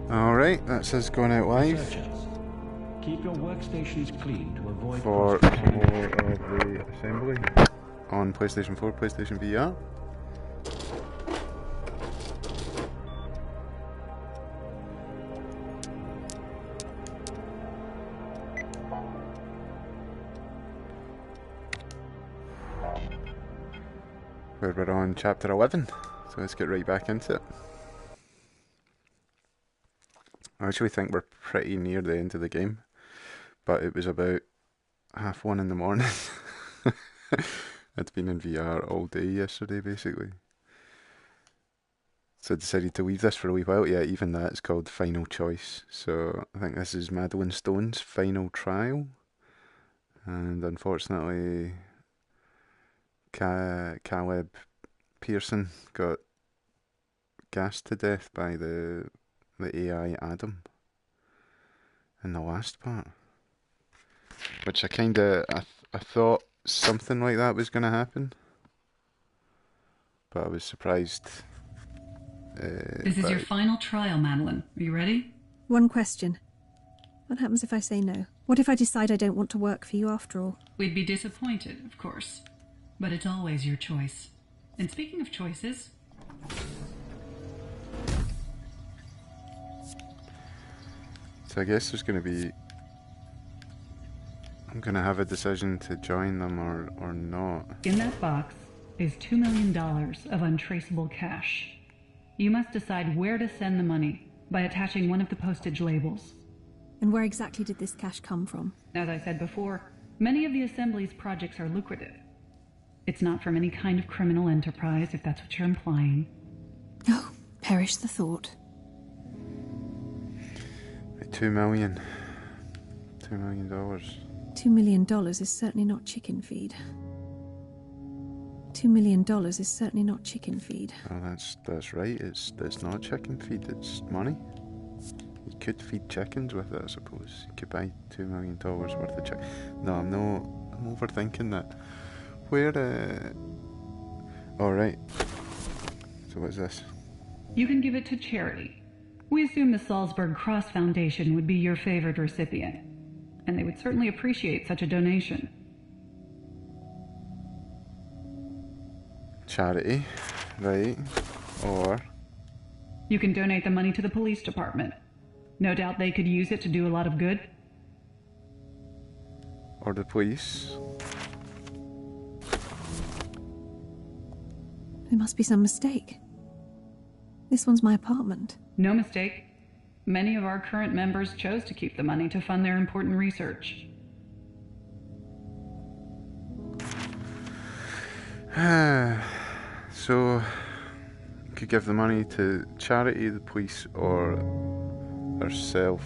Alright, that's us going out live. Researchers, keep your workstations clean to avoid For cross-contamination. more of the assembly on PlayStation 4, PlayStation VR. Where we're on chapter 11, so let's get right back into it. I actually think we're pretty near the end of the game, but it was about 1:30 in the morning. I'd been in VR all day yesterday, basically. So I decided to leave this for a wee while. Yeah, even that's called Final Choice. So I think this is Madeline Stone's final trial. And unfortunately, Caleb Pearson got gassed to death by the AI Adam in the last part. Which I thought something like that was going to happen. But I was surprised. This is your final trial, Madeline. Are you ready? One question. What happens if I say no? What if I decide I don't want to work for you after all? We'd be disappointed, of course. But it's always your choice. And speaking of choices... So I guess there's going to be... I'm going to have a decision to join them or not. In that box is $2 million of untraceable cash. You must decide where to send the money by attaching one of the postage labels. And where exactly did this cash come from? As I said before, many of the Assembly's projects are lucrative. It's not from any kind of criminal enterprise, if that's what you're implying. Oh, perish the thought. $2 million. $2 million. $2 million is certainly not chicken feed. $2 million is certainly not chicken feed. Oh, that's right. It's not chicken feed. It's money. You could feed chickens with it, I suppose. You could buy $2 million worth of chicken. No, I'm overthinking that. Where? All right. So what's this? You can give it to charity. We assume the Salzburg Cross Foundation would be your favored recipient, and they would certainly appreciate such a donation. Charity, right? Or you can donate the money to the police department. No doubt they could use it to do a lot of good. Or the police. There must be some mistake. This one's my apartment. No mistake. Many of our current members chose to keep the money to fund their important research. So, you could give the money to charity, the police, or herself.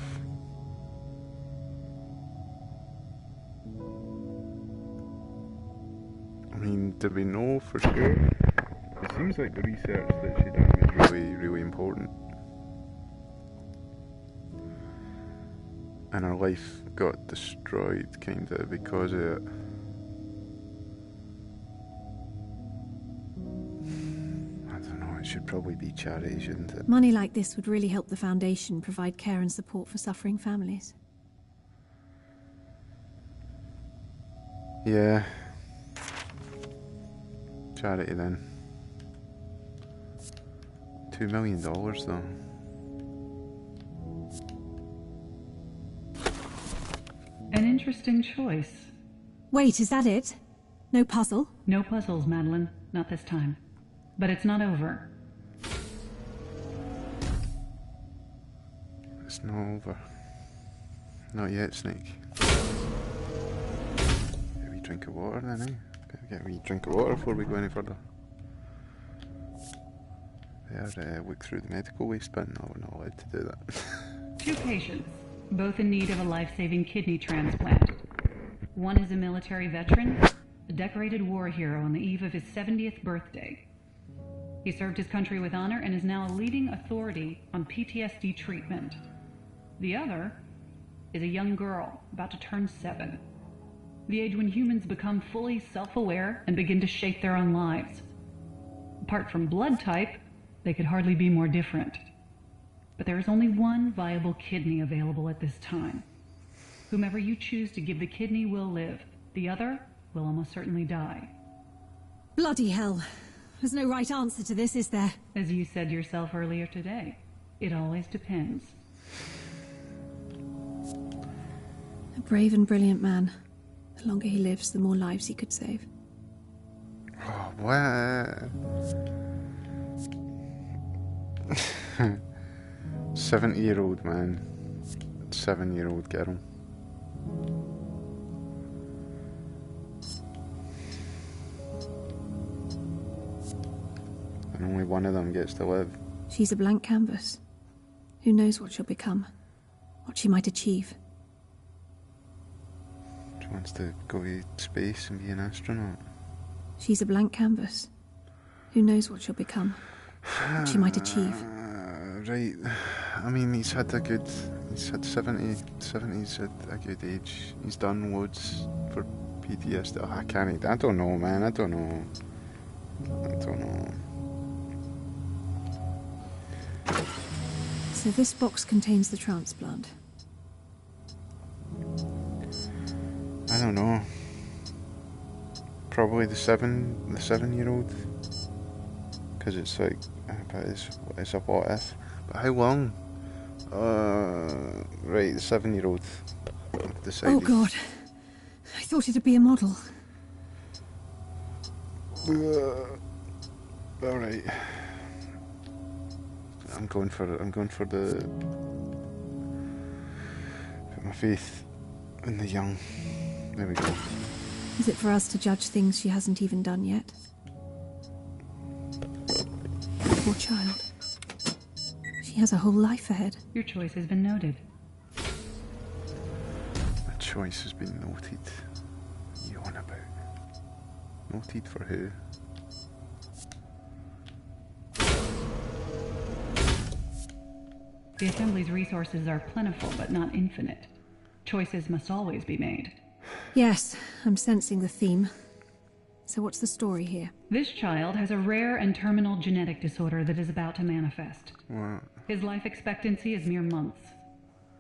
I mean, do we know for sure? It seems like the research that she done was really, really important. And her life got destroyed, kinda, because of it. I don't know, it should probably be charity, shouldn't it? Money like this would really help the foundation provide care and support for suffering families. Yeah. Charity then. $2 million though. An interesting choice. Wait, is that it? No puzzle? No puzzles, Madeline. Not this time. But it's not over. It's not over. Not yet, Snake. Get a wee drink of water then, eh? Better get a wee drink of water before we go any further. Better look through the medical waste bin. No, we're not allowed to do that. 2 patients, both in need of a life-saving kidney transplant. One is a military veteran, a decorated war hero on the eve of his 70th birthday. He served his country with honor and is now a leading authority on PTSD treatment. The other is a young girl about to turn 7. The age when humans become fully self-aware and begin to shape their own lives. Apart from blood type, they could hardly be more different. But there is only one viable kidney available at this time. Whomever you choose to give the kidney will live. The other will almost certainly die. Bloody hell. There's no right answer to this, is there? As you said yourself earlier today, it always depends. A brave and brilliant man. The longer he lives, the more lives he could save. Oh, what? 70-year-old man, 7-year-old girl. And only one of them gets to live. She's a blank canvas. Who knows what she'll become? What she might achieve? She wants to go to space and be an astronaut. She's a blank canvas. Who knows what she'll become? What she might achieve? Right. I mean, he's had 70. 70's at a good age. He's done loads for PTSD. Oh, I don't know, man. I don't know. So this box contains the transplant. I don't know. Probably the 7-year-old. Because it's like, but it's a what if. But how long? Right, the 7-year-old decided. Oh God, I thought it'd be a model. All right. I'm going for the put my faith in the young. There we go. Is it for us to judge things she hasn't even done yet? Poor child. She has a whole life ahead. Your choice has been noted. A choice has been noted. What are you on about? Noted for who? The Assembly's resources are plentiful, but not infinite. Choices must always be made. Yes, I'm sensing the theme. So what's the story here? This child has a rare and terminal genetic disorder that is about to manifest. What? His life expectancy is mere months.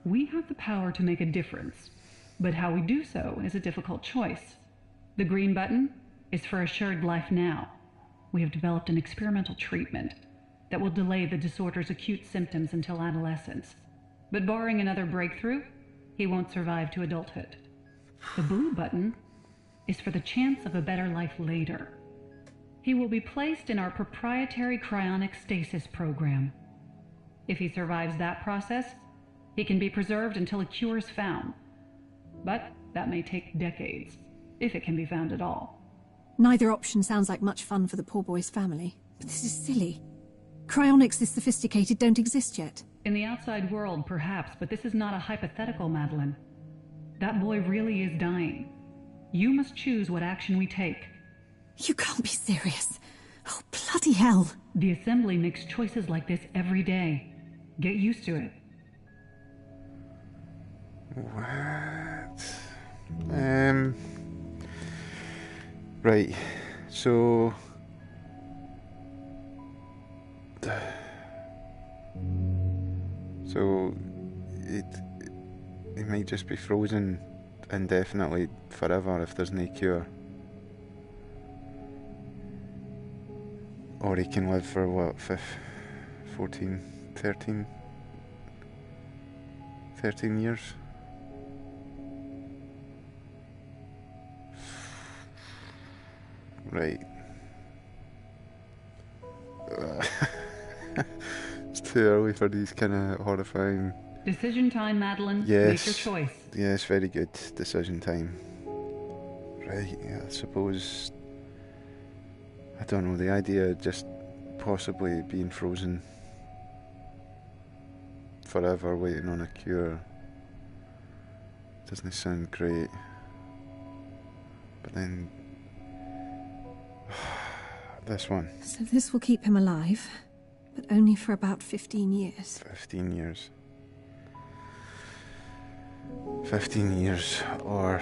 We have the power to make a difference, but how we do so is a difficult choice. The green button is for assured life now. We have developed an experimental treatment that will delay the disorder's acute symptoms until adolescence. But barring another breakthrough, he won't survive to adulthood. The blue button is for the chance of a better life later. He will be placed in our proprietary cryonic stasis program. If he survives that process, he can be preserved until a cure is found. But that may take decades, if it can be found at all. Neither option sounds like much fun for the poor boy's family. But this is silly. Cryonics this sophisticated don't exist yet. In the outside world, perhaps, but this is not a hypothetical, Madeline. That boy really is dying. You must choose what action we take. You can't be serious. Oh, bloody hell. The Assembly makes choices like this every day. Get used to it. What? Right. So it might just be frozen indefinitely forever if there's no cure. Or he can live for what, 13 years? Right. It's too early for these kind of horrifying... Decision time, Madeline. Yes. Make your choice. Yes, very good. Decision time. Right, yeah, I suppose... I don't know, the idea of just possibly being frozen forever waiting on a cure doesn't sound great. But then... this one. So this will keep him alive, but only for about 15 years. 15 years. 15 years, or...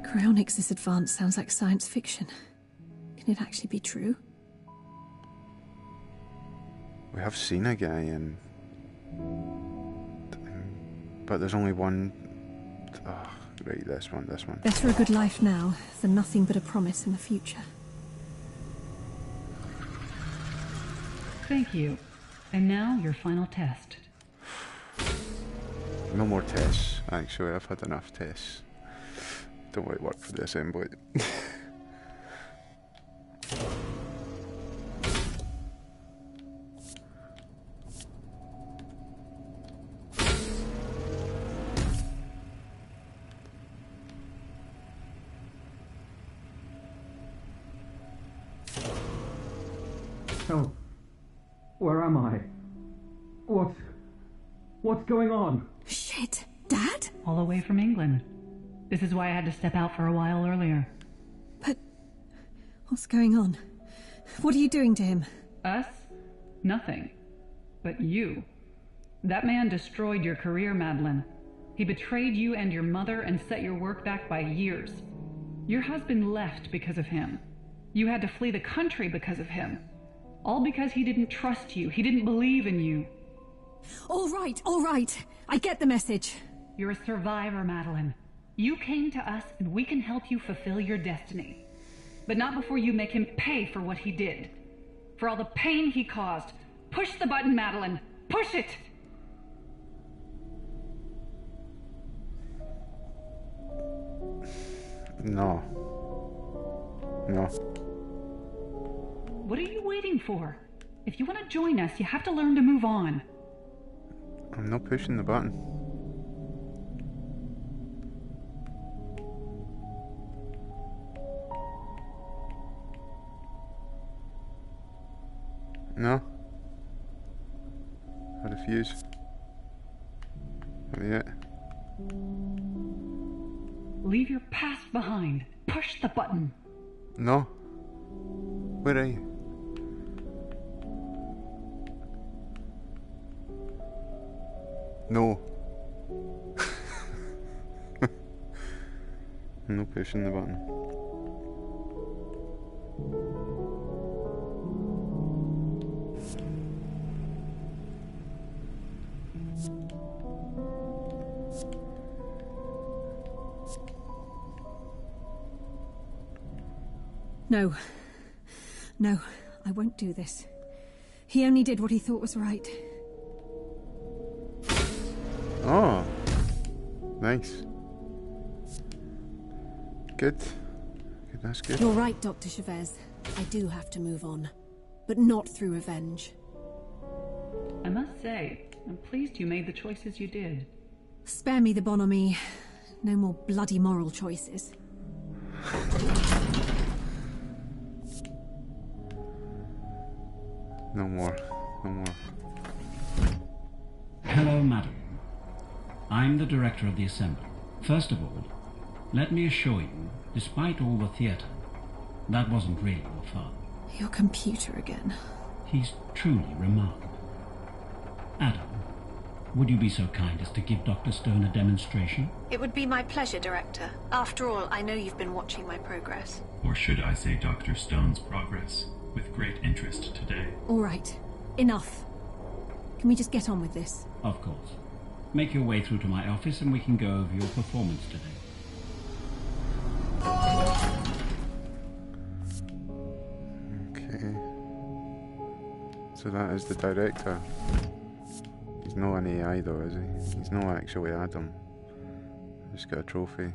Cryonics this advanced sounds like science fiction. Can it actually be true? We have seen a guy in But there's only one... Oh, right, this one. Better a good life now than nothing but a promise in the future. Thank you. And now your final test. No more tests, actually. I've had enough tests. Don't really work for the assembly. Help. Where am I? What's going on? Shit, Dad? All the way from England. This is why I had to step out for a while earlier. But what's going on? What are you doing to him? Us? Nothing. But you. That man destroyed your career, Madeline. He betrayed you and your mother and set your work back by years. Your husband left because of him. You had to flee the country because of him. All because he didn't trust you. He didn't believe in you. All right. I get the message. You're a survivor, Madeline. You came to us and we can help you fulfill your destiny. But not before you make him pay for what he did. For all the pain he caused. Push the button, Madeline. Push it! No. What are you waiting for? If you want to join us, you have to learn to move on. I'm not pushing the button. No. I refuse. Not yet. Leave your past behind. Push the button. No. Where are you? No. I'm not pushing the button. No, I won't do this. He only did what he thought was right. Oh, nice. Good. That's good. You're right, Dr. Chavez. I do have to move on. But not through revenge. I must say, I'm pleased you made the choices you did. Spare me the bonhomie. No more bloody moral choices. No more. Hello, madam. I'm the director of the assembly. First of all, let me assure you, despite all the theatre, that wasn't really your father. Your computer again. He's truly remarkable. Adam, would you be so kind as to give Dr. Stone a demonstration? It would be my pleasure, Director. After all, I know you've been watching my progress. Or should I say Dr. Stone's progress, with great interest today. All right. Enough. Can we just get on with this? Of course. Make your way through to my office and we can go over your performance today. Okay. So that is the director. He's not an AI though, is he? He's not actually Adam. Just got a trophy.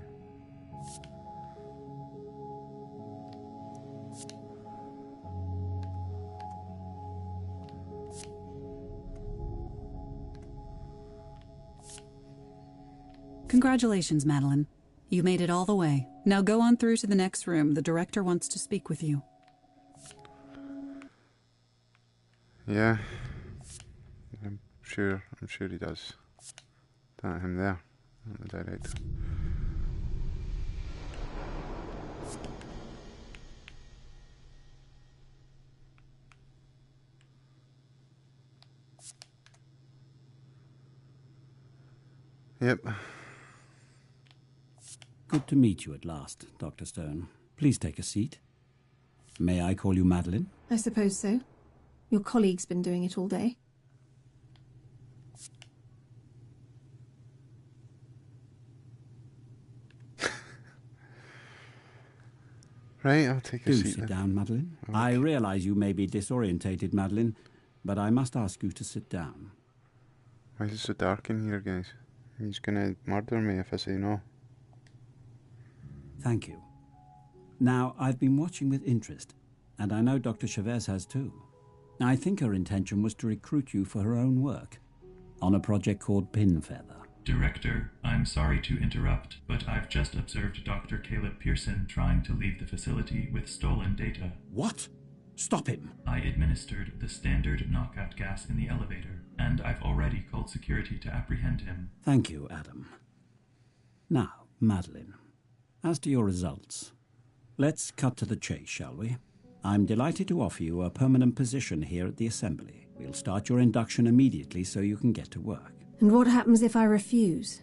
Congratulations, Madeline. You made it all the way. Now go on through to the next room. The director wants to speak with you. Yeah. I'm sure he does. That him there, not the director. Yep. Good to meet you at last, Dr. Stone. Please take a seat. May I call you Madeline? I suppose so. Your colleague's been doing it all day. Right, I'll take a Do seat sit then. down, Madeline. Okay. I realise you may be disorientated, Madeline, but I must ask you to sit down. Why is it so dark in here, guys? He's gonna murder me if I say no. Thank you. Now, I've been watching with interest, and I know Dr. Chavez has too. I think her intention was to recruit you for her own work, on a project called Pinfeather. Director, I'm sorry to interrupt, but I've just observed Dr. Caleb Pearson trying to leave the facility with stolen data. What? Stop him! I administered the standard knockout gas in the elevator, and I've already called security to apprehend him. Thank you, Adam. Now, Madeline, as to your results, let's cut to the chase, shall we? I'm delighted to offer you a permanent position here at the Assembly. We'll start your induction immediately so you can get to work. And what happens if I refuse?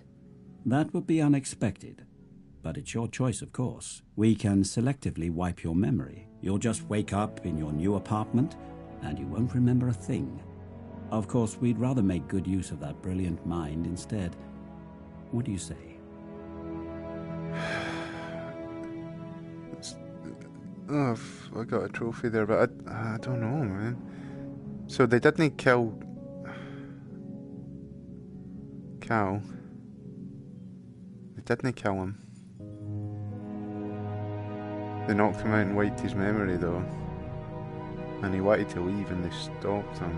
That would be unexpected, but it's your choice, of course. We can selectively wipe your memory. You'll just wake up in your new apartment, and you won't remember a thing. Of course, we'd rather make good use of that brilliant mind instead. What do you say? Oh, I got a trophy there, but I don't know, man. So they didn't kill Cal. They didn't kill him. They knocked him out and wiped his memory, though. And he wanted to leave, and they stopped him.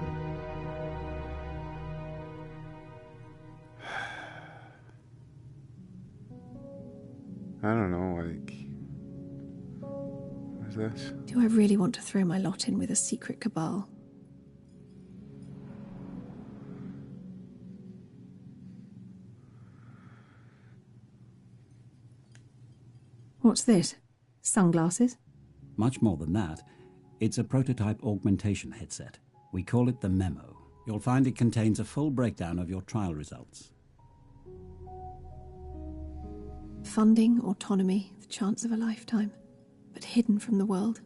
I don't know, like... What is this? Do I really want to throw my lot in with a secret cabal? What's this? Sunglasses? Much more than that. It's a prototype augmentation headset. We call it the Memo. You'll find it contains a full breakdown of your trial results. Funding, autonomy, the chance of a lifetime, but hidden from the world.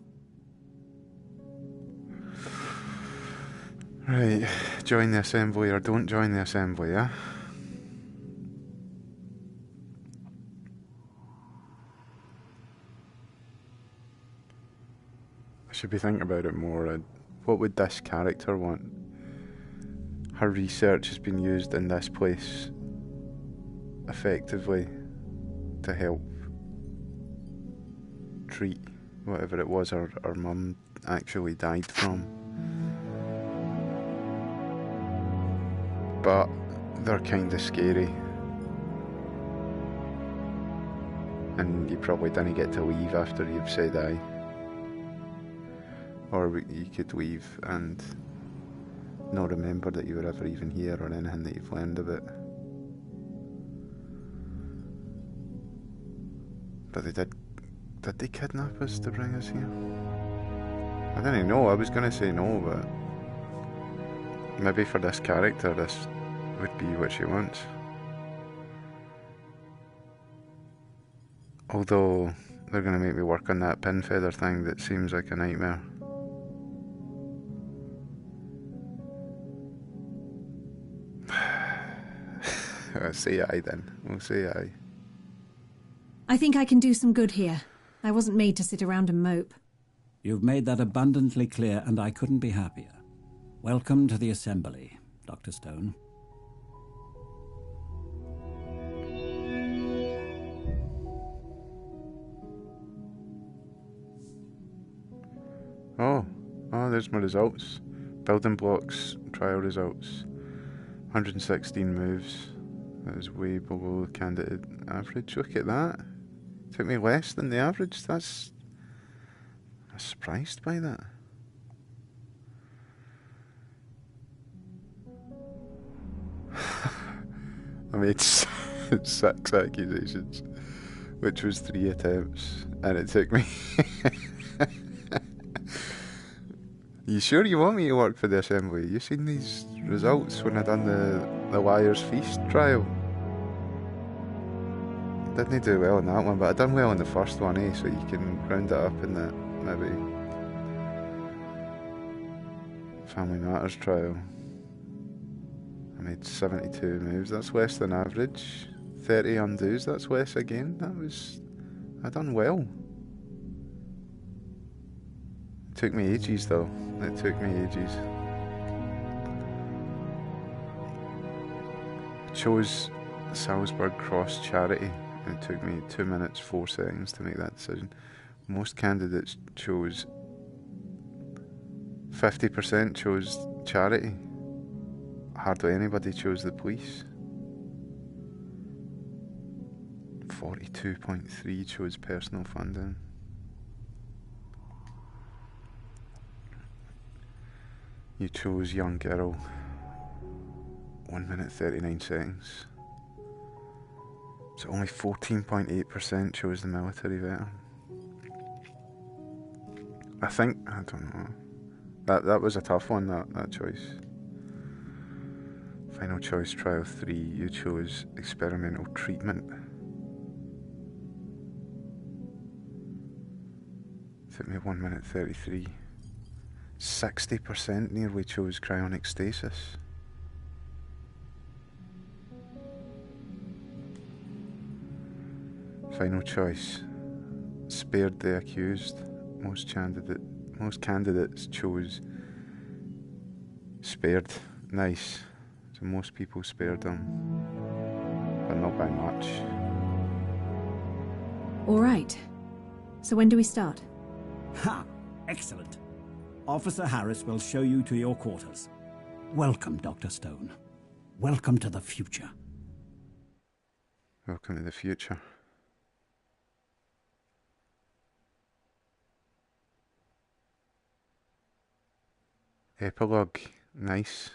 Right, join the Assembly or don't join the Assembly, yeah? I should be thinking about it more. What would this character want? Her research has been used in this place effectively to help treat whatever it was her mum actually died from. But they're kind of scary. And you probably didn't get to leave after you've said aye. Or you could leave and not remember that you were ever even here or anything that you've learned of it. But did they kidnap us to bring us here? I didn't know, I was going to say no, but maybe for this character this would be what she wants. Although they're going to make me work on that Pinfeather thing that seems like a nightmare. Say aye then. We'll say aye. I think I can do some good here. I wasn't made to sit around and mope. You've made that abundantly clear, and I couldn't be happier. Welcome to the Assembly, Dr. Stone. Oh, there's my results. Building blocks, trial results. 116 moves. That was way below the candidate average. Look at that. Took me less than the average. I'm surprised by that. I made 6 accusations, which was 3 attempts, and it took me... You sure you want me to work for the Assembly? You seen these results when I done the Liar's Feast trial? Didn't do well on that one, but I done well on the first one, so you can round it up in that, maybe. Family Matters trial. I made 72 moves, that's less than average. 30 undos, that's less again. I done well. took me ages though. It took me ages. I chose Salzburg Cross Charity. It took me 2 minutes 4 seconds to make that decision. Most candidates chose 50% chose charity. Hardly anybody chose the police. 42.3 chose personal funding. You chose young girl. 1 minute 39 seconds. So only 14.8% chose the military veteran. I don't know. That was a tough one, that choice. Final choice, trial 3, you chose experimental treatment. Took me 1 minute 33. 60% nearly chose cryonic stasis. Final choice, spared the accused. Most candidates chose spared. Nice. So most people spared them, but not by much. All right. So when do we start? Ha! Excellent. Officer Harris will show you to your quarters. Welcome, Dr. Stone. Welcome to the future. Welcome to the future. Epilogue. Nice.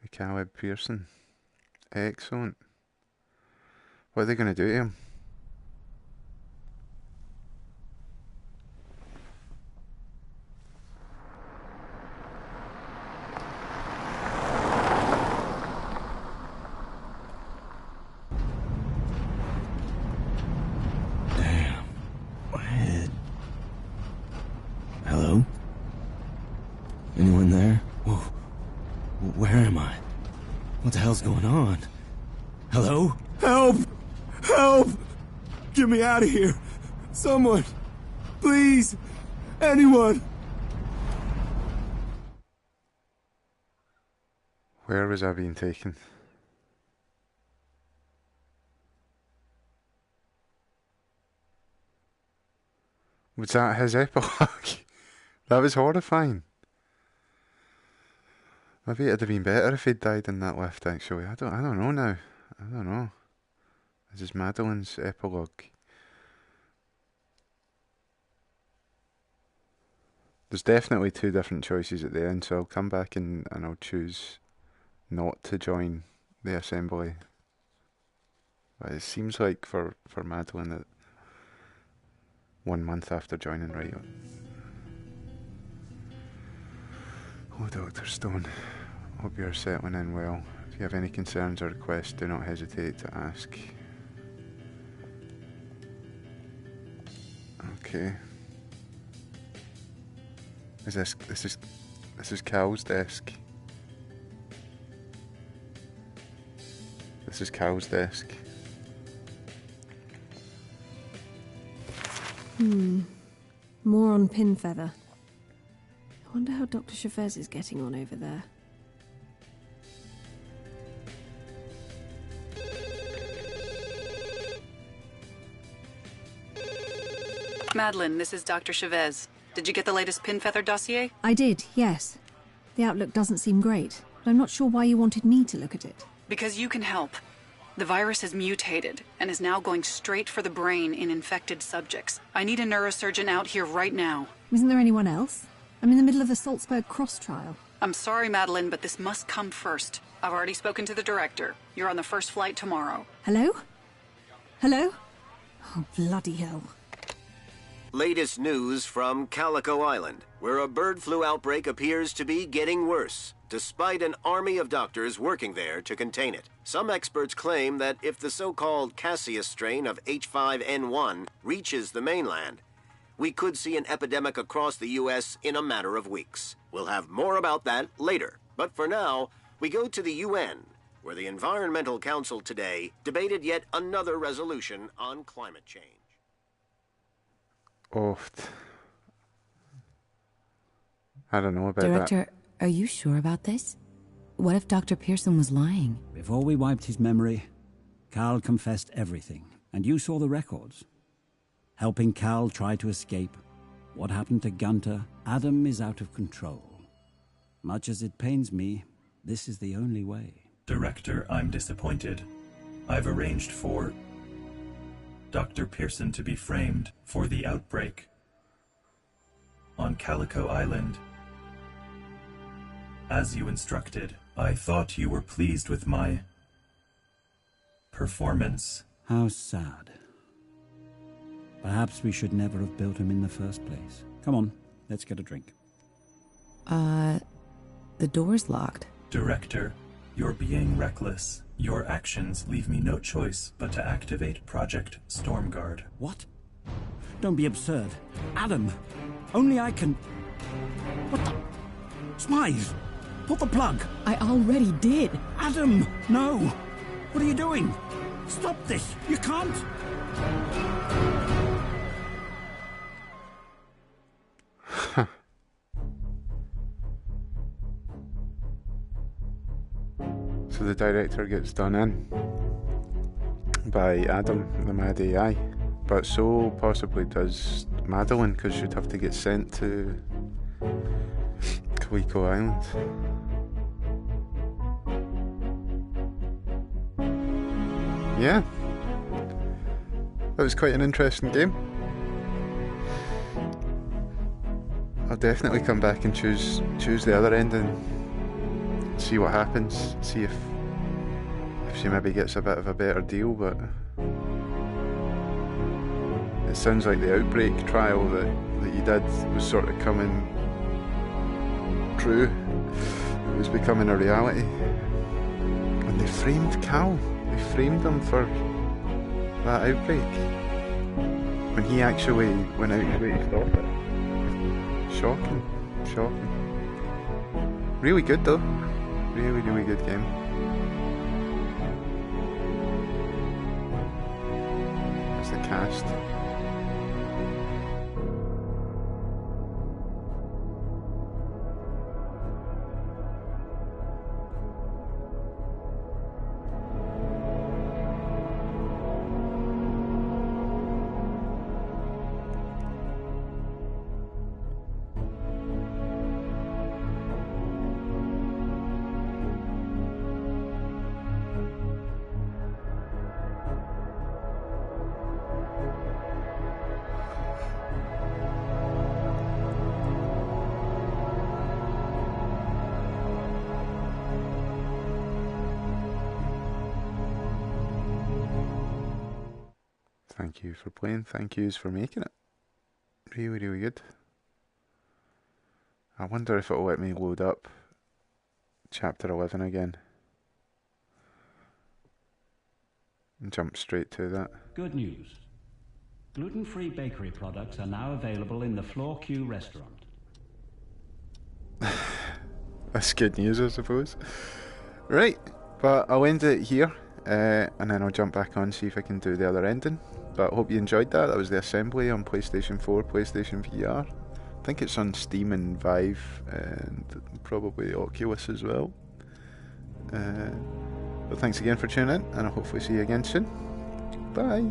The Caleb Pearson. Excellent. What are they going to do to him? Damn. My head. Hello? Anyone there? Whoa. Where am I? What the hell's going on? Hello? Help! Help! Get me out of here! Someone! Please! Anyone! Where was I being taken? Was that his epilogue? That was horrifying. Maybe it'd have been better if he'd died in that lift, actually. I don't know now. I don't know. This is Madeline's epilogue. There's definitely 2 different choices at the end, so I'll come back and I'll choose not to join the assembly. But it seems like for Madeline that 1 month after joining, right? Oh, Dr. Stone, hope you're settling in well. If you have any concerns or requests, do not hesitate to ask. Okay. This is Cal's desk. This is Cal's desk. More on Pinfeather. I wonder how Dr. Chavez is getting on over there. Madeline, this is Dr. Chavez. Did you get the latest Pinfeather dossier? I did, yes. The outlook doesn't seem great, but I'm not sure why you wanted me to look at it. Because you can help. The virus has mutated and is now going straight for the brain in infected subjects. I need a neurosurgeon out here right now. Isn't there anyone else? I'm in the middle of the Salzburg Cross trial. I'm sorry, Madeline, but this must come first. I've already spoken to the director. You're on the first flight tomorrow. Hello? Hello? Oh, bloody hell. Latest news from Calico Island, where a bird flu outbreak appears to be getting worse, despite an army of doctors working there to contain it. Some experts claim that if the so-called Cassius strain of H5N1 reaches the mainland, we could see an epidemic across the U.S. in a matter of weeks. We'll have more about that later. But for now, we go to the UN, where the Environmental Council today debated yet another resolution on climate change. Oft. I don't know about Director, are you sure about this? What if Dr. Pearson was lying? Before we wiped his memory, Cal confessed everything, and you saw the records. Helping Cal try to escape. What happened to Gunter? Adam is out of control. Much as it pains me, this is the only way. Director, I'm disappointed. I've arranged for Dr. Pearson to be framed for the outbreak on Calico Island. As you instructed, I thought you were pleased with my performance. How sad. Perhaps we should never have built him in the first place. Come on, let's get a drink. The door's locked. Director, you're being reckless. Your actions leave me no choice but to activate Project Stormguard. What? Don't be absurd. Adam, only I can... What the... Smythe, pull the plug. I already did. Adam, no. What are you doing? Stop this. You can't. So the director gets done in by Adam, the mad AI, but so possibly does Madeline, because she'd have to get sent to Calico Island. Yeah, that was quite an interesting game. I'll definitely come back and choose the other end and see what happens. See if she maybe gets a bit of a better deal, but it sounds like the Outbreak trial that you did was sort of coming true. It was becoming a reality. And they framed Cal. They framed him for that outbreak when he actually went out his way to stop it. Shocking. Really good though. Really good game. That's the cast. Thank you for playing, thank yous for making it. Really good. I wonder if it'll let me load up chapter 11 again and jump straight to that. Good news. Gluten-free bakery products are now available in the Floor Q restaurant. That's good news, I suppose. Right, but I'll end it here, and then I'll jump back on, see if I can do the other ending. But I hope you enjoyed that. That was the Assembly on PlayStation 4, PlayStation VR. I think it's on Steam and Vive, and probably Oculus as well. But thanks again for tuning in, and I'll hopefully see you again soon. Bye!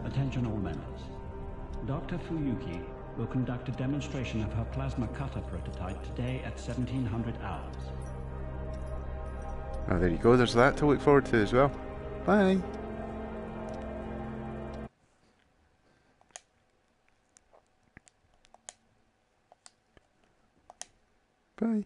Attention all members. Dr. Fuyuki will conduct a demonstration of her plasma cutter prototype today at 1700 hours. Oh, there you go. There's that to look forward to as well. Bye! Bye.